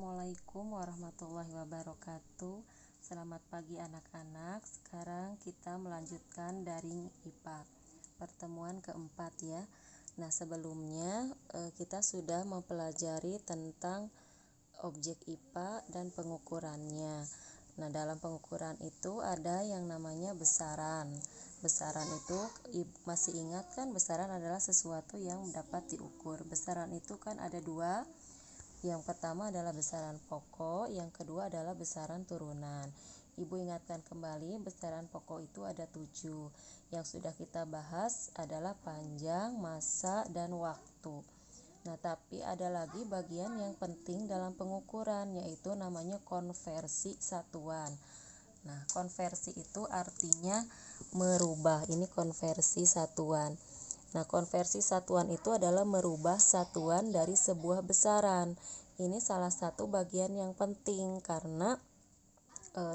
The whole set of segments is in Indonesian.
Assalamualaikum warahmatullahi wabarakatuh. Selamat pagi anak-anak. Sekarang kita melanjutkan dari IPA pertemuan keempat ya. Nah, sebelumnya kita sudah mempelajari tentang objek IPA dan pengukurannya. Nah, dalam pengukuran itu ada yang namanya besaran. Besaran itu masih ingat kan, besaran adalah sesuatu yang dapat diukur. Besaran itu kan ada dua. Yang pertama adalah besaran pokok, yang kedua adalah besaran turunan. Ibu ingatkan kembali, besaran pokok itu ada 7. Yang sudah kita bahas adalah panjang, massa, dan waktu. Nah, tapi ada lagi bagian yang penting dalam pengukuran, yaitu namanya konversi satuan. Nah, konversi itu artinya merubah. Ini konversi satuan. Nah, konversi satuan itu adalah merubah satuan dari sebuah besaran. Ini salah satu bagian yang penting karena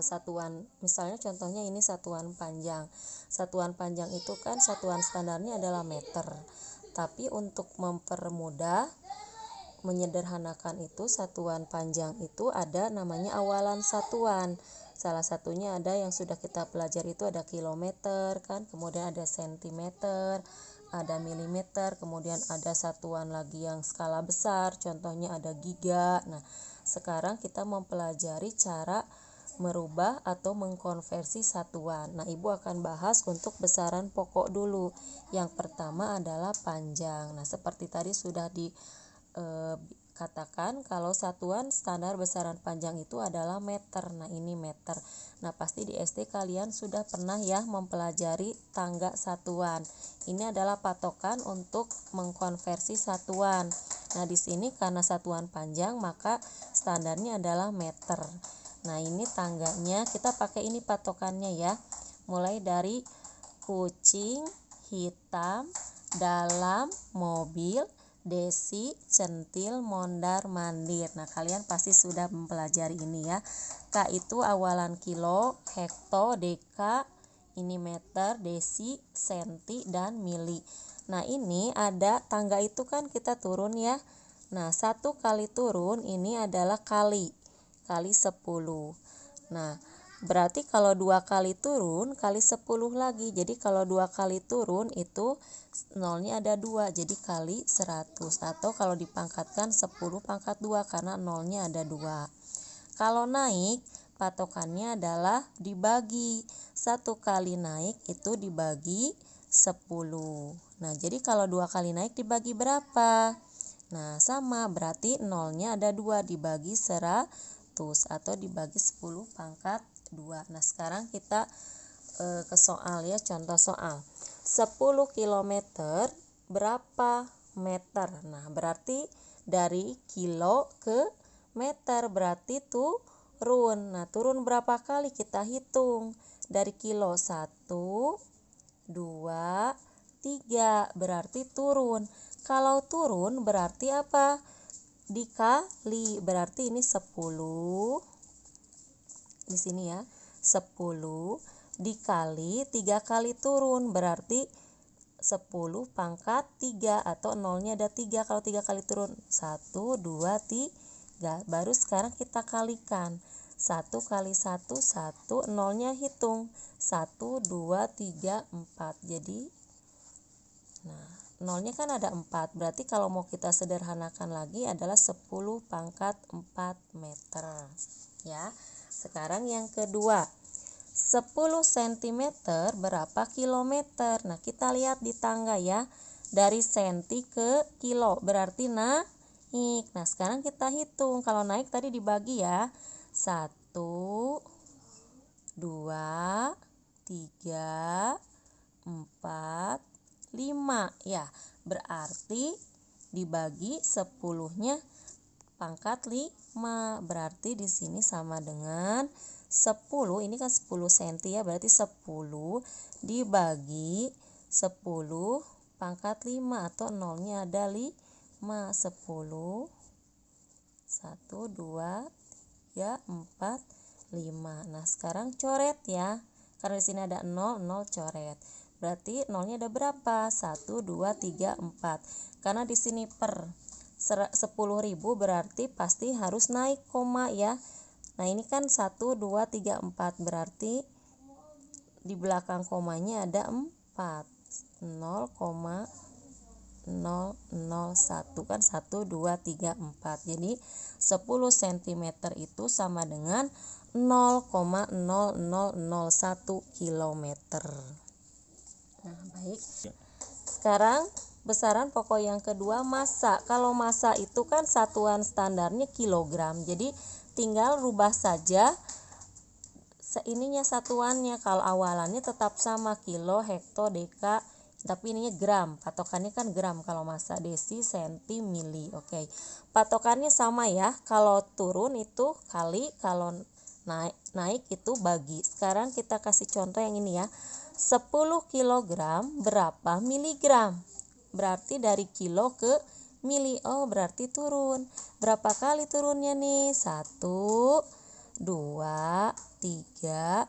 satuan, misalnya contohnya ini satuan panjang. Satuan panjang itu kan satuan standarnya adalah meter. Tapi untuk mempermudah, menyederhanakan itu, satuan panjang itu ada namanya awalan satuan. Salah satunya ada yang sudah kita pelajari itu ada kilometer kan, kemudian ada sentimeter, ada milimeter, kemudian ada satuan lagi yang skala besar, contohnya ada giga. Nah, sekarang kita mempelajari cara merubah atau mengkonversi satuan. Nah, Ibu akan bahas untuk besaran pokok dulu. Yang pertama adalah panjang. Nah, seperti tadi sudah katakan kalau satuan standar besaran panjang itu adalah meter. Nah, ini meter. Nah, pasti di SD kalian sudah pernah ya mempelajari tangga satuan. Ini adalah patokan untuk mengkonversi satuan. Nah, di sini karena satuan panjang maka standarnya adalah meter. Nah, ini tangganya, kita pakai ini patokannya ya. Mulai dari kucing, hitam, dalam, mobil, desi, centil, mondar, mandir. Nah, kalian pasti sudah mempelajari ini ya. K itu awalan kilo, hekto, deka, ini meter, desi, senti, dan mili. Nah, ini ada tangga itu kan kita turun ya. Nah, 1 kali turun ini adalah kali 10. Nah, berarti kalau 2 kali turun kali 10 lagi. Jadi kalau 2 kali turun itu nolnya ada 2, jadi kali 100. Atau kalau dipangkatkan 10 pangkat 2 karena nolnya ada 2. Kalau naik, patokannya adalah dibagi. 1 kali naik itu dibagi 10. Nah, jadi kalau 2 kali naik dibagi berapa? Nah, sama, berarti nolnya ada 2 dibagi 100 atau dibagi 10 pangkat 2. Nah, sekarang kita ke soal ya, contoh soal. 10 km berapa meter? Nah, berarti dari kilo ke meter, berarti turun. Nah, turun berapa kali? Kita hitung. Dari kilo 1, 2, 3, berarti turun. Kalau turun berarti apa? Dikali, berarti ini 10 di sini ya, 10 dikali 3 kali turun, berarti 10 pangkat 3 atau nolnya ada 3. Kalau 3 kali turun 1, 2, 3. Baru sekarang kita kalikan. 1 kali 1, 1, nolnya hitung 1, 2, 3, 4. Jadi nah, nolnya kan ada 4, berarti kalau mau kita sederhanakan lagi adalah 10 pangkat 4 meter ya. Sekarang yang kedua, 10 cm berapa kilometer? Nah, kita lihat di tangga ya, dari senti ke kilo berarti naik. Nah, sekarang kita hitung. Kalau naik tadi dibagi ya, 1, 2, 3, 4, 5 ya, berarti dibagi 10-nya pangkat 5, berarti di sini sama dengan 10. Ini kan 10 cm ya, berarti 10 dibagi 10 pangkat 5 atau nolnya ada 5. 10, 1, 2, 3, 4, 5. Nah, sekarang coret ya. Karena di sini ada 0, 0 coret. Berarti nolnya ada berapa? 1, 2, 3, 4. Karena di sini per 10.000 berarti pasti harus naik koma ya. Nah ini kan 1, 2, 3, 4 berarti di belakang komanya ada 4. 0,001 kan 1, 2, 3, 4. Jadi 10 cm itu sama dengan 0,0001 km. Nah, baik. Sekarang besaran pokok yang kedua, massa. Kalau massa itu kan satuan standarnya kilogram. Jadi tinggal rubah saja ininya satuannya. Kalau awalannya tetap sama kilo, hekto, deka, tapi ininya gram. Patokannya kan gram kalau massa, desi, senti, mili. Oke. Patokannya sama ya. Kalau turun itu kali, kalau naik itu bagi. Sekarang kita kasih contoh yang ini ya. 10 kg berapa miligram? Berarti dari kilo ke mili. Oh, berarti turun. Berapa kali turunnya nih? 1, 2, 3,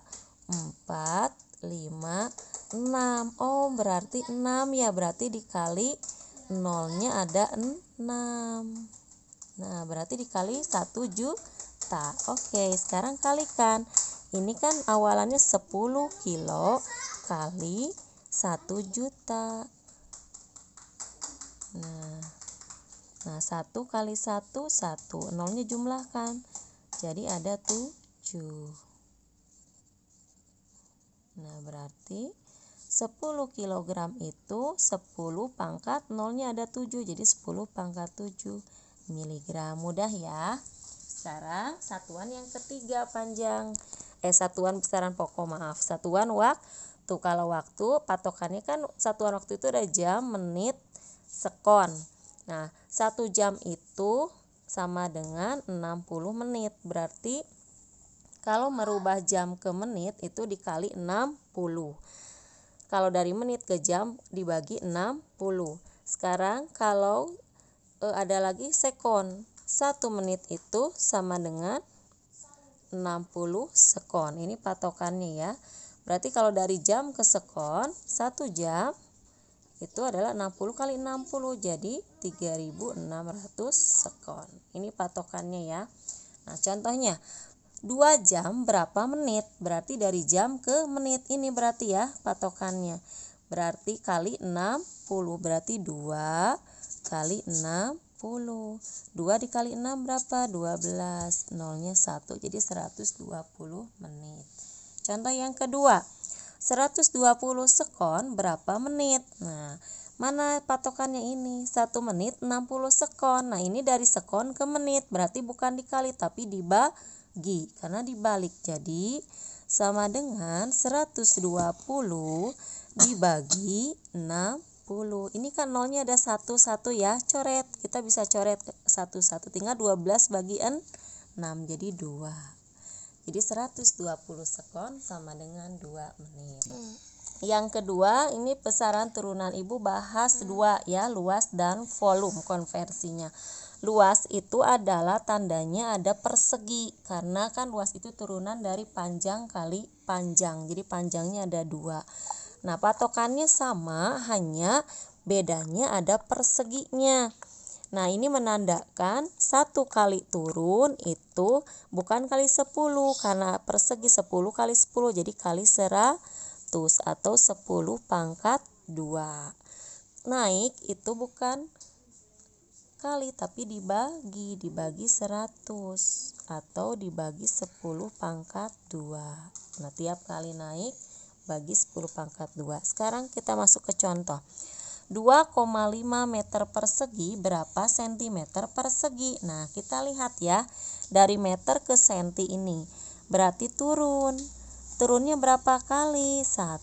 4, 5, 6. Oh, berarti 6 ya. Berarti dikali nolnya ada 6. Nah, berarti dikali 1 juta. Oke, sekarang kalikan. Ini kan awalannya 10 kilo kali 1 juta. Nah 1 kali 1, 1. Nolnya jumlahkan. Jadi ada 7. Nah berarti 10 kg itu 10 pangkat nolnya ada 7. Jadi 10 pangkat 7 miligram. Mudah ya. Sekarang satuan yang ketiga panjang. Satuan besaran pokok, maaf. Satuan waktu. Kalau waktu patokannya kan satuan waktu itu ada jam, menit, sekon. Nah, 1 jam itu sama dengan 60 menit. Berarti kalau merubah jam ke menit itu dikali 60. Kalau dari menit ke jam dibagi 60. Sekarang kalau ada lagi sekon. 1 menit itu sama dengan 60 sekon. Ini patokannya ya. Berarti kalau dari jam ke sekon, 1 jam itu adalah 60 kali 60. Jadi 3600 sekon. Ini patokannya ya. Nah, contohnya 2 jam berapa menit? Berarti dari jam ke menit. Ini berarti ya patokannya. Berarti kali 60. Berarti 2 kali 60. 2 dikali 6 berapa? 12. Nolnya 1. Jadi 120 menit. Contoh yang kedua. 120 sekon berapa menit? Nah, mana patokannya ini? 1 menit 60 sekon. Nah, ini dari sekon ke menit. Berarti bukan dikali tapi dibagi. Karena dibalik. Jadi, sama dengan 120 dibagi 60. Ini kan nolnya ada 1 ya. Coret. Kita bisa coret 1. Tinggal 12 bagi 6. Jadi 2. Jadi 120 sekon sama dengan 2 menit. Yang kedua, ini besaran turunan Ibu bahas 2 ya, luas dan volume konversinya. Luas itu adalah tandanya ada persegi, karena kan luas itu turunan dari panjang kali panjang. Jadi panjangnya ada 2. Nah, patokannya sama, hanya bedanya ada perseginya. Nah, ini menandakan 1 kali turun itu bukan kali 10, karena persegi 10 kali 10, jadi kali 100 atau 10 pangkat 2. Naik itu bukan kali tapi dibagi 100 atau dibagi 10 pangkat 2. Nah, tiap kali naik bagi 10 pangkat 2. Sekarang kita masuk ke contoh. 2,5 meter persegi berapa sentimeter persegi? Nah, kita lihat ya. Dari meter ke senti ini. Berarti turun. Turunnya berapa kali? 1,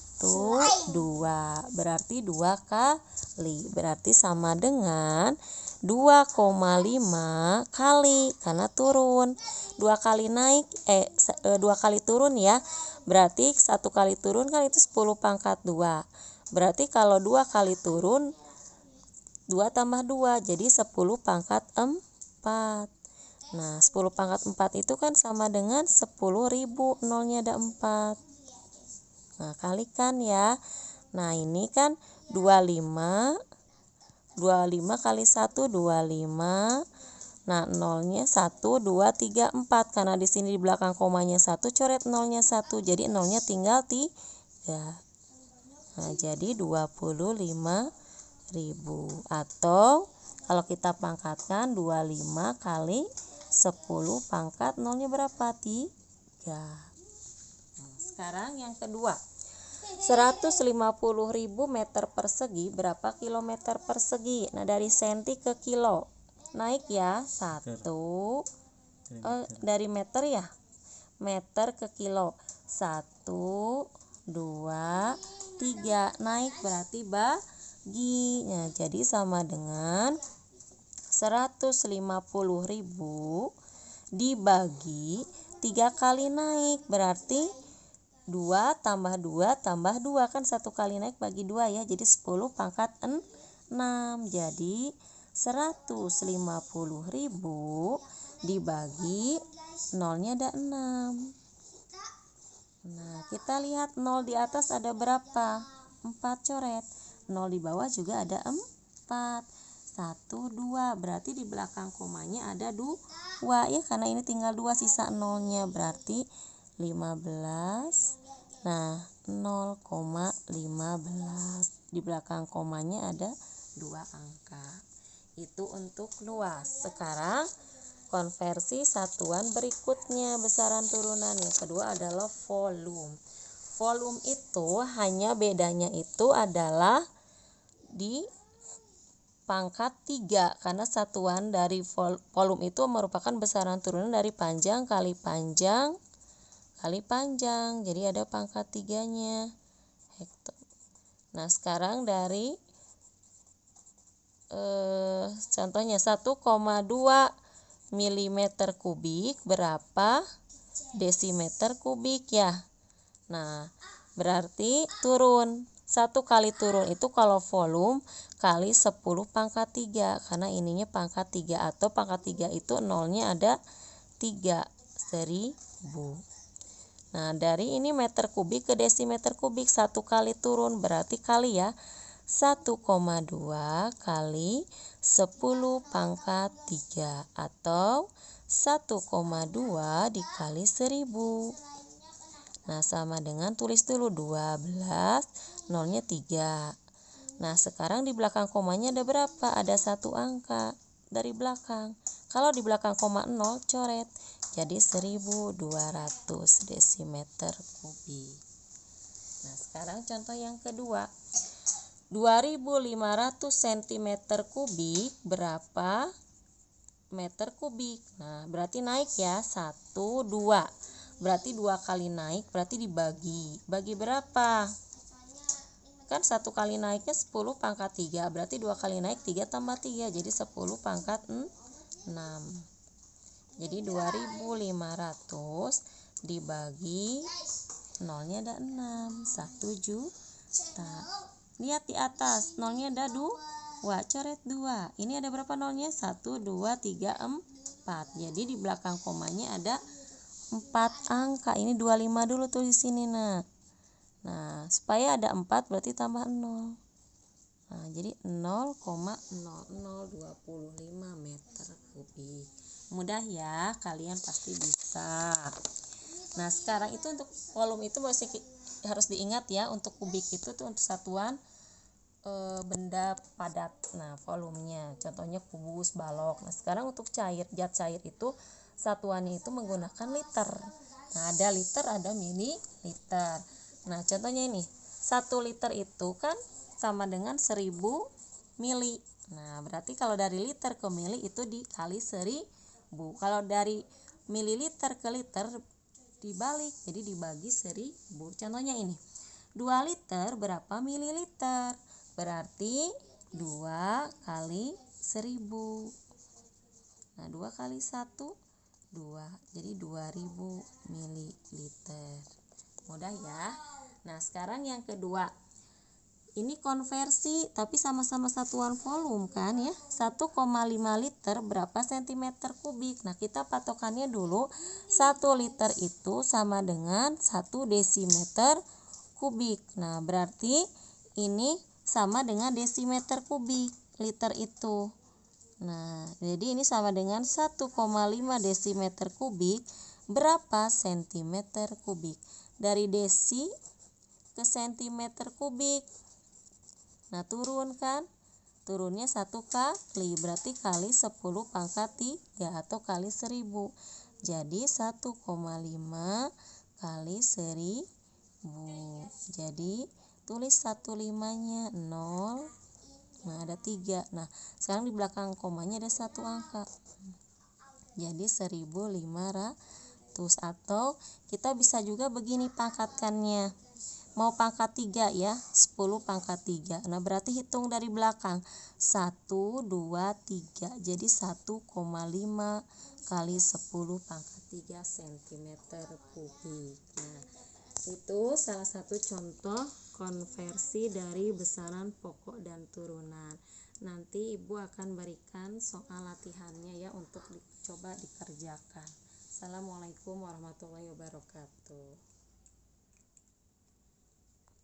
2. Berarti 2 kali. Berarti sama dengan 2,5 kali. Karena turun. 2 kali naik, 2 kali turun ya. Berarti 1 kali turun kan itu 10 pangkat 2. Berarti kalau 2 kali turun 2 tambah 2 jadi 10 pangkat 4. Nah 10 pangkat 4 itu kan sama dengan 10.000. Nolnya ada 4. Nah kalikan ya. Nah ini kan 25 25 kali 1 25. Nah, nolnya 1 2 3 4. Karena di sini di belakang komanya 1, coret nolnya 1. Jadi nolnya tinggal 3. Nah, jadi 25.000. Atau kalau kita pangkatkan 25 kali 10 pangkat nolnya berapa? 3. Nah, sekarang yang kedua. 150.000 meter persegi berapa kilometer persegi? Nah, dari senti ke kilo. Naik ya, 1 dari meter ya. Meter ke kilo. 1 2 3. Naik berarti bagi. Nah, jadi sama dengan 150.000 dibagi 3 kali naik, berarti 2 tambah 2 tambah 2, kan 1 kali naik bagi 2 ya, jadi 10 pangkat 6. Jadi 150.000 dibagi nolnya ada 6. Nah, kita lihat nol di atas ada berapa? 4, coret. Nol di bawah juga ada 4. 1 2, berarti di belakang komanya ada 2 ya, karena ini tinggal 2 sisa nolnya, berarti 15. Nah, 0,15. Di belakang komanya ada 2 angka. Itu untuk luas. Sekarang konversi satuan berikutnya, besaran turunan. Yang kedua adalah volume. Volume itu hanya bedanya itu adalah di pangkat 3, karena satuan dari volume itu merupakan besaran turunan dari panjang kali panjang kali panjang. Jadi ada pangkat 3-nya. Nah, sekarang dari contohnya 1,2 milimeter kubik berapa desimeter kubik ya. Nah, berarti turun. 1 kali turun itu kalau volume kali 10 pangkat 3, karena ininya pangkat 3, atau pangkat 3 itu nolnya ada 3, 1000. Nah, dari ini meter kubik ke desimeter kubik, 1 kali turun berarti kali ya. 1,2 kali 10 pangkat 3, atau 1,2 dikali 1000. Nah, sama dengan tulis dulu 12, nolnya 3. Nah, sekarang di belakang komanya ada berapa? Ada 1 angka dari belakang. Kalau di belakang koma 0, coret. Jadi 1200 desimeter kubik. Nah, sekarang contoh yang kedua. 2500 cm kubik berapa meter kubik? Nah, berarti naik ya, 1 2. Berarti 2 kali naik, berarti dibagi. Bagi berapa? Kan 1 kali naiknya 10 pangkat 3, berarti 2 kali naik 3 tambah 3, jadi 10 pangkat 6. Jadi 2500 dibagi nolnya ada 6, 1 juta. Lihat di atas, nolnya ada 2, coret 2. Ini ada berapa nolnya? 1 2 3 4. Jadi di belakang komanya ada 4 angka. Ini 25 dulu tuh di sini, Nah, supaya ada 4 berarti tambah 0. Nah, jadi 0,0025 meter kubik. Mudah ya, kalian pasti bisa. Nah, sekarang itu untuk volume itu masih harus diingat ya, untuk kubik itu tuh untuk satuan benda padat. Nah, volumenya contohnya kubus, balok. Nah, sekarang untuk cair, zat cair itu satuannya itu menggunakan liter. Nah, ada liter, ada mililiter. Nah, contohnya ini 1 liter itu kan sama dengan 1000 mili. Nah, berarti kalau dari liter ke mili itu dikali 1000. Kalau dari mililiter ke liter dibalik, jadi dibagi 1000. Contohnya ini 2 liter berapa mililiter? Berarti 2 kali 1000. Nah, 2 kali 1 2, jadi 2000 mililiter. Mudah ya. Nah, sekarang yang kedua, ini konversi tapi sama-sama satuan volume kan ya. 1,5 liter berapa sentimeter kubik? Nah, kita patokannya dulu 1 liter itu sama dengan 1 desimeter kubik. Nah, berarti ini sama dengan desimeter kubik. liter itu. Nah, jadi ini sama dengan 1,5 desimeter kubik berapa sentimeter kubik. Dari desi ke sentimeter kubik. Nah, turun kan? Turunnya 1 kali, berarti kali 10 pangkat 3 atau kali 1000. Jadi 1,5 kali 1000. Jadi tulis 15-nya 0. Nah, ada 3. Nah, sekarang di belakang komanya ada 1 angka. Jadi 1500. Atau kita bisa juga begini pangkatkannya. Mau pangkat 3 ya, 10 pangkat 3. Nah, berarti hitung dari belakang. 1, 2, 3. Jadi 1,5 kali 10 pangkat 3 cm kubik. Nah, itu salah satu contoh konversi dari besaran pokok dan turunan. Nanti Ibu akan berikan soal latihannya ya untuk dicoba dikerjakan. Assalamualaikum warahmatullahi wabarakatuh.